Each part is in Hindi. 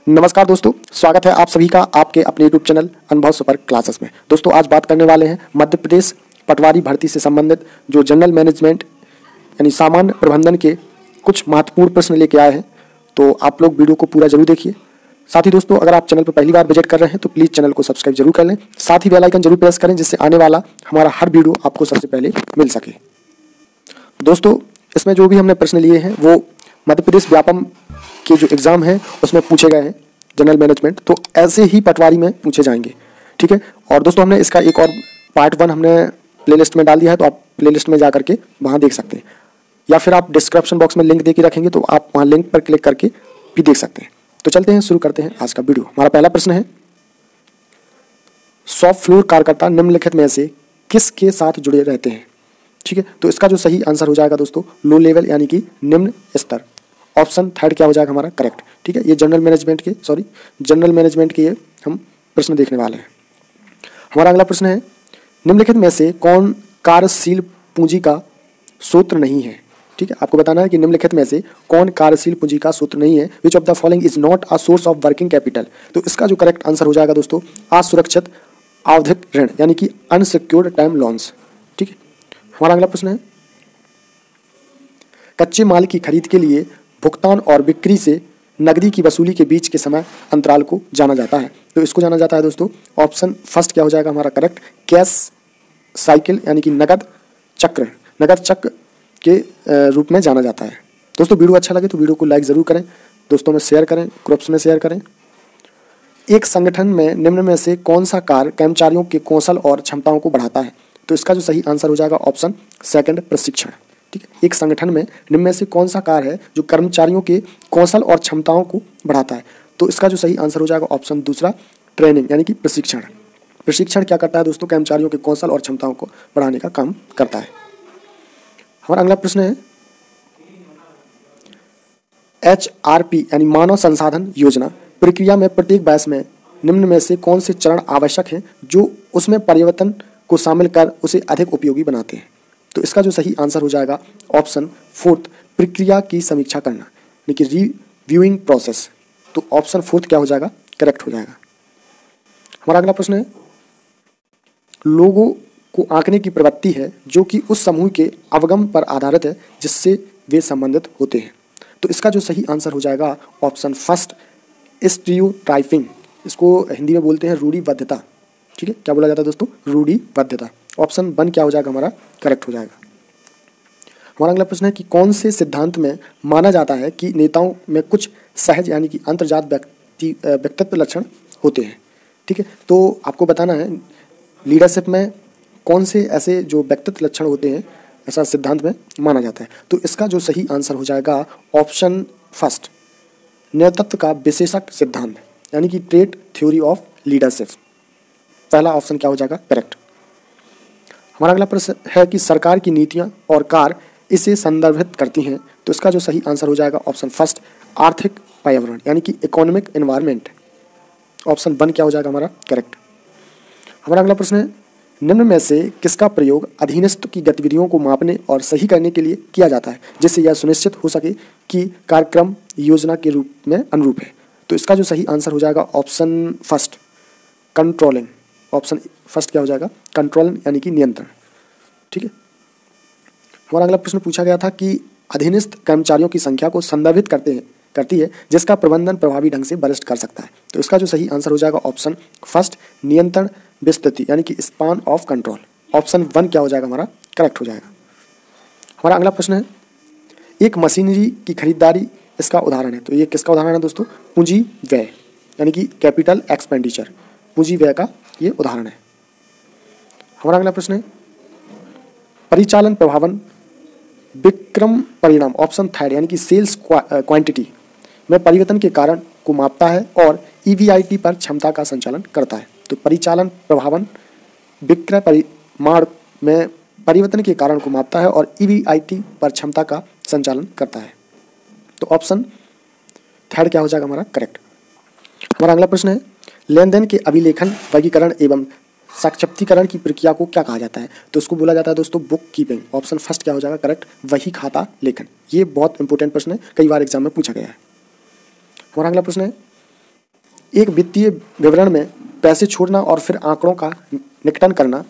नमस्कार दोस्तों, स्वागत है आप सभी का आपके अपने यूट्यूब चैनल अनुभव सुपर क्लासेस में। दोस्तों आज बात करने वाले हैं मध्य प्रदेश पटवारी भर्ती से संबंधित जो जनरल मैनेजमेंट यानी सामान्य प्रबंधन के कुछ महत्वपूर्ण प्रश्न लेके आए हैं। तो आप लोग वीडियो को पूरा जरूर देखिए। साथ ही दोस्तों अगर आप चैनल पर पहली बार विजिट कर रहे हैं तो प्लीज़ चैनल को सब्सक्राइब जरूर कर लें, साथ ही बेल आइकन जरूर प्रेस करें जिससे आने वाला हमारा हर वीडियो आपको सबसे पहले मिल सके। दोस्तों इसमें जो भी हमने प्रश्न लिए हैं वो मध्य प्रदेश व्यापम के जो एग्ज़ाम है उसमें पूछे गए हैं जनरल मैनेजमेंट, तो ऐसे ही पटवारी में पूछे जाएंगे, ठीक है। और दोस्तों हमने इसका एक और पार्ट 1 हमने प्लेलिस्ट में डाल दिया है, तो आप प्लेलिस्ट में जा करके वहाँ देख सकते हैं, या फिर आप डिस्क्रिप्शन बॉक्स में लिंक दे के रखेंगे तो आप वहाँ लिंक पर क्लिक करके भी देख सकते हैं। तो चलते हैं, शुरू करते हैं आज का वीडियो। हमारा पहला प्रश्न है, शॉप फ्लोर कार्यकर्ता निम्नलिखित में से किसके साथ जुड़े रहते हैं, ठीक है। तो इसका जो सही आंसर हो जाएगा दोस्तों लो लेवल यानी कि निम्न स्तर। ऑप्शन थर्ड क्या हो जाएगा हमारा करेक्ट, ठीक है। ये जनरल मैनेजमेंट के ये हम प्रश्न देखने वाले हैं। हमारा अगला प्रश्न है, निम्नलिखित में से कौन कार्यशील पूंजी का सूत्र नहीं है, ठीक है। आपको बताना है कि निम्नलिखित में से कौन कार्यशील पूंजी का सूत्र नहीं है। Which of the following is not a source of working capital. तो इसका जो करेक्ट आंसर हो जाएगा दोस्तों असुरक्षित आवधिक ऋण यानी कि अनसिक्योर्ड टर्म लोन्स, ठीक है। हमारा अगला प्रश्न है, कच्चे माल की खरीद के लिए भुगतान और बिक्री से नकदी की वसूली के बीच के समय अंतराल को जाना जाता है। तो इसको जाना जाता है दोस्तों ऑप्शन फर्स्ट क्या हो जाएगा हमारा करेक्ट कैश साइकिल यानी कि नगद चक्र के रूप में जाना जाता है। दोस्तों वीडियो अच्छा लगे तो वीडियो को लाइक ज़रूर करें, दोस्तों में शेयर करें, ग्रुप्स में शेयर करें। एक संगठन में निम्न में से कौन सा कार्य कर्मचारियों के कौशल और क्षमताओं को बढ़ाता है। तो इसका जो सही आंसर हो जाएगा ऑप्शन सेकंड प्रशिक्षण, ठीक है। एक संगठन में निम्न में से कौन सा कार्य है जो कर्मचारियों के कौशल और क्षमताओं को बढ़ाता है। तो इसका जो सही आंसर हो जाएगा ऑप्शन दूसरा ट्रेनिंग यानी कि प्रशिक्षण। प्रशिक्षण क्या करता है दोस्तों कर्मचारियों के कौशल और क्षमताओं को बढ़ाने का काम करता है। हमारा अगला प्रश्न है, HRP यानी मानव संसाधन योजना प्रक्रिया में प्रत्येक बैच में निम्न में से कौन से चरण आवश्यक हैं जो उसमें परिवर्तन को शामिल कर उसे अधिक उपयोगी बनाते हैं। तो इसका जो सही आंसर हो जाएगा ऑप्शन फोर्थ प्रक्रिया की समीक्षा करना यानी कि रिव्यूइंग प्रोसेस। तो ऑप्शन फोर्थ क्या हो जाएगा करेक्ट हो जाएगा। हमारा अगला प्रश्न है, लोगों को आंकने की प्रवृत्ति है जो कि उस समूह के अवगम पर आधारित है जिससे वे संबंधित होते हैं। तो इसका जो सही आंसर हो जाएगा ऑप्शन फर्स्ट स्टीरियोटाइपिंग। इसको हिंदी में बोलते हैं रूढ़िबद्धता, ठीक है। क्या बोला जाता है दोस्तों रूढ़िबद्धता। ऑप्शन 1 क्या हो जाएगा हमारा करेक्ट हो जाएगा। हमारा अगला प्रश्न है कि कौन से सिद्धांत में माना जाता है कि नेताओं में कुछ सहज यानी कि अंतर्जात व्यक्तित्व लक्षण होते हैं, ठीक है। तो आपको बताना है लीडरशिप में कौन से ऐसे जो व्यक्तित्व लक्षण होते हैं ऐसा सिद्धांत में माना जाता है। तो इसका जो सही आंसर हो जाएगा ऑप्शन फर्स्ट नेतृत्व का विशेषक सिद्धांत यानी कि ट्रेट थ्योरी ऑफ लीडरशिप। पहला ऑप्शन क्या हो जाएगा करेक्ट। हमारा अगला प्रश्न है कि सरकार की नीतियां और कार्य इसे संदर्भित करती हैं। तो इसका जो सही आंसर हो जाएगा ऑप्शन फर्स्ट आर्थिक पर्यावरण यानी कि इकोनॉमिक एनवायरनमेंट। ऑप्शन 1 क्या हो जाएगा हमारा करेक्ट। हमारा अगला प्रश्न है, निम्न में से किसका प्रयोग अधीनस्थ की गतिविधियों को मापने और सही करने के लिए किया जाता है जिससे यह सुनिश्चित हो सके कि कार्यक्रम योजना के रूप में अनुरूप है। तो इसका जो सही आंसर हो जाएगा option first controlling. Option first क्या हो जाएगा कंट्रोलिंग यानी कि नियंत्रण, ठीक है। हमारा अगला प्रश्न पूछा गया था कि अधीनस्थ कर्मचारियों की संख्या को संदर्भित करती है जिसका प्रबंधन प्रभावी ढंग से वरिष्ठ कर सकता है। तो इसका जो सही आंसर हो जाएगा ऑप्शन फर्स्ट नियंत्रण विस्तृति यानी कि स्पान ऑफ कंट्रोल। ऑप्शन 1 क्या हो जाएगा हमारा करेक्ट हो जाएगा। हमारा अगला प्रश्न है, एक मशीनरी की खरीदारी इसका उदाहरण है। तो ये किसका उदाहरण है दोस्तों पूंजी व्यय यानी कि कैपिटल एक्सपेंडिचर, पूंजी व्यय का ये उदाहरण है। हमारा अगला प्रश्न है, परिचालन प्रभावन विक्रम परिणाम ऑप्शन थर्ड यानी कि सेल्स क्वांटिटी में परिवर्तन के कारण को मापता है और EBIT पर क्षमता का संचालन करता है। तो परिचालन प्रभावन विक्रय परिमाण में परिवर्तन के कारण को मापता है और EBIT पर क्षमता का संचालन करता है। तो ऑप्शन थर्ड क्या हो जाएगा हमारा करेक्ट। हमारा अगला प्रश्न है, लेन देन के अभिलेखन वर्गीकरण एवं साक्षात्तीकरण की प्रक्रिया को क्या कहा जाता है। तो उसको बोला जाता है दोस्तों बुक कीपिंग। ऑप्शन फर्स्ट क्या हो जाएगा करेक्ट वही खाता लेखन। ये बहुत इंपॉर्टेंट प्रश्न है, कई बार एग्जाम में पूछा गया है। हमारा अगला प्रश्न है, एक वित्तीय विवरण में पैसे छोड़ना और फिर आंकड़ों का निकटन करना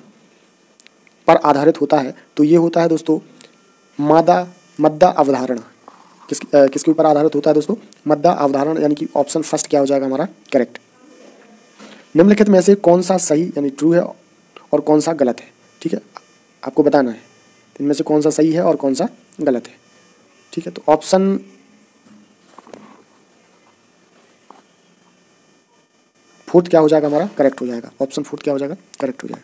पर आधारित होता है। तो ये होता है दोस्तों मद्दा अवधारणा। किसके ऊपर आधारित होता है दोस्तों? मद्दा अवधारणा, यानी कि ऑप्शन फर्स्ट क्या हो जाएगा हमारा करेक्ट। निम्नलिखित में से कौन सा सही यानी ट्रू है और कौन सा गलत है? ठीक है, आपको बताना है इनमें से कौन सा सही है और कौन सा गलत है। ठीक है, तो ऑप्शन फोर्थ क्या हो जाएगा हमारा करेक्ट हो जाएगा। ऑप्शन फोर्थ क्या हो जाएगा करेक्ट हो जाएगा।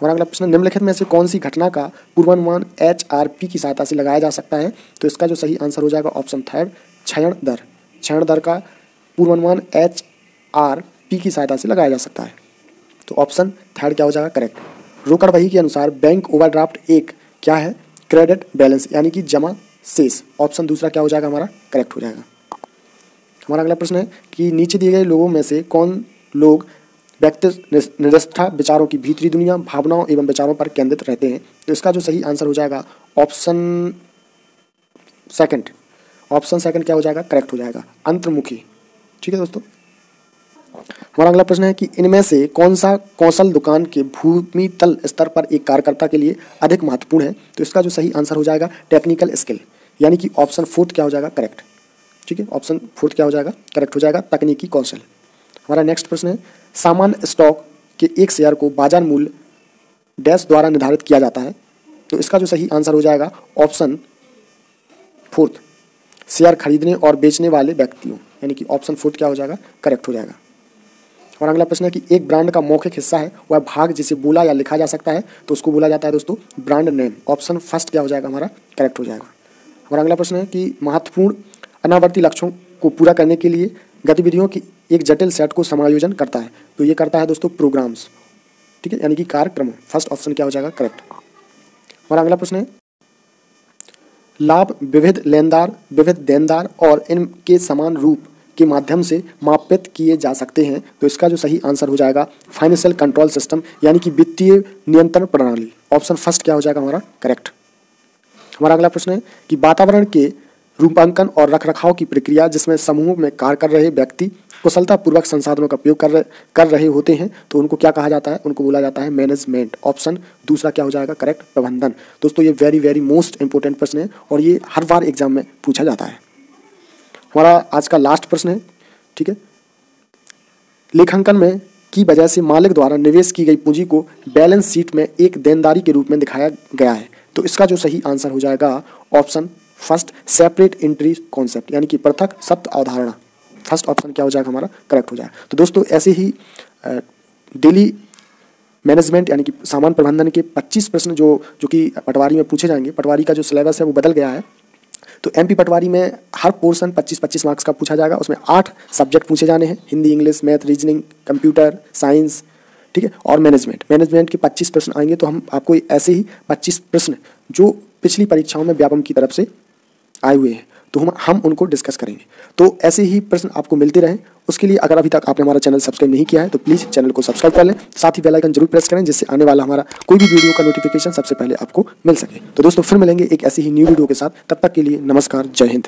हमारा अगला प्रश्न, निम्नलिखित में से कौन सी घटना का पूर्वानुमान HRP की सहायता से लगाया जा सकता है? तो इसका जो सही आंसर हो जाएगा ऑप्शन थर्ड, क्षण दर। क्षण दर का पूर्वानुमान HRP की सहायता से लगाया जा सकता है। तो ऑप्शन थर्ड क्या हो जाएगा करेक्ट। रोकड़ बही के अनुसार बैंक ओवरड्राफ्ट एक क्या है? क्रेडिट बैलेंस, यानी कि जमा शेष। ऑप्शन दूसरा क्या हो जाएगा हमारा करेक्ट हो जाएगा। हमारा अगला प्रश्न है कि नीचे दिए गए लोगों में से कौन लोग व्यक्ति निष्ठा विचारों की भीतरी दुनिया, भावनाओं एवं विचारों पर केंद्रित रहते हैं? तो इसका जो सही आंसर हो जाएगा ऑप्शन सेकंड। ऑप्शन सेकंड क्या हो जाएगा करेक्ट हो जाएगा, अंतर्मुखी। ठीक है दोस्तों, हमारा अगला प्रश्न है कि इनमें से कौन सा कौशल दुकान के भूमि तल स्तर पर एक कार्यकर्ता के लिए अधिक महत्वपूर्ण है? तो इसका जो सही आंसर हो जाएगा टेक्निकल स्किल, यानी कि ऑप्शन फोर्थ क्या हो जाएगा करेक्ट। ठीक है, ऑप्शन फोर्थ क्या हो जाएगा करेक्ट हो जाएगा, तकनीकी कौशल। हमारा नेक्स्ट प्रश्न है, सामान्य स्टॉक के एक शेयर को बाजार मूल्य डैश द्वारा निर्धारित किया जाता है? तो इसका जो सही आंसर हो जाएगा ऑप्शन फोर्थ, शेयर खरीदने और बेचने वाले व्यक्तियों, यानी कि ऑप्शन फोर्थ क्या हो जाएगा करेक्ट हो जाएगा। और अगला प्रश्न है कि एक ब्रांड का मौखिक हिस्सा है वह भाग जिसे बोला या लिखा जा सकता है, तो उसको बोला जाता है दोस्तों ब्रांड नेम। ऑप्शन फर्स्ट क्या हो जाएगा हमारा करेक्ट हो जाएगा। हमारा अगला प्रश्न है कि महत्वपूर्ण अनावर्ती लक्ष्यों को पूरा करने के लिए गतिविधियों की एक जटिल सेट को समायोजन करता है? तो ये करता है दोस्तों प्रोग्राम्स। ठीक है, यानी कि कार्यक्रम। फर्स्ट ऑप्शन क्या हो जाएगा करेक्ट। हमारा अगला प्रश्न है, लाभ विविध लेनदार, विविध देनदार और इनके समान रूप के माध्यम से मापित किए जा सकते हैं? तो इसका जो सही आंसर हो जाएगा फाइनेंशियल कंट्रोल सिस्टम, यानी कि वित्तीय नियंत्रण प्रणाली। ऑप्शन फर्स्ट क्या हो जाएगा हमारा करेक्ट। हमारा अगला प्रश्न है कि वातावरण के रूपांकन और रखरखाव की प्रक्रिया जिसमें समूह में कार्य कर रहे व्यक्ति कुशलतापूर्वक संसाधनों का उपयोग कर रहे होते हैं, तो उनको क्या कहा जाता है? उनको बोला जाता है मैनेजमेंट। ऑप्शन दूसरा क्या हो जाएगा करेक्ट, प्रबंधन। दोस्तों ये वेरी वेरी मोस्ट इंपॉर्टेंट प्रश्न है और ये हर बार एग्जाम में पूछा जाता है। हमारा आज का लास्ट प्रश्न है, ठीक है, लेखांकन में की वजह से मालिक द्वारा निवेश की गई पूंजी को बैलेंस शीट में एक देनदारी के रूप में दिखाया गया है। तो इसका जो सही आंसर हो जाएगा option first, separate entry concept, यानी कि पृथक सप्त अवधारणा। फर्स्ट ऑप्शन क्या हो जाएगा हमारा करेक्ट हो जाएगा। तो दोस्तों ऐसे ही डेली मैनेजमेंट यानी कि सामान प्रबंधन के 25 प्रश्न जो कि पटवारी में पूछे जाएंगे। पटवारी का जो सिलेबस है वो बदल गया है, तो एमपी पटवारी में हर पोर्शन 25-25 मार्क्स का पूछा जाएगा। उसमें 8 सब्जेक्ट पूछे जाने हैं, Hindi, English, math, reasoning, computer science, ठीक है, और मैनेजमेंट के 25 प्रश्न आएंगे। तो हम आपको ऐसे ही 25 प्रश्न जो पिछली परीक्षाओं में व्यापम की तरफ से आए हुए हैं तो हम उनको डिस्कस करेंगे। तो ऐसे ही प्रश्न आपको मिलते रहें, उसके लिए अगर अभी तक आपने हमारा चैनल सब्सक्राइब नहीं किया है तो प्लीज़ चैनल को सब्सक्राइब कर लें, साथ ही बेल आइकन जरूर प्रेस करें जिससे आने वाला हमारा कोई भी वीडियो का नोटिफिकेशन सबसे पहले आपको मिल सके। तो दोस्तों फिर मिलेंगे एक ऐसी ही न्यू वीडियो के साथ, तब तक के लिए नमस्कार, जय हिंद।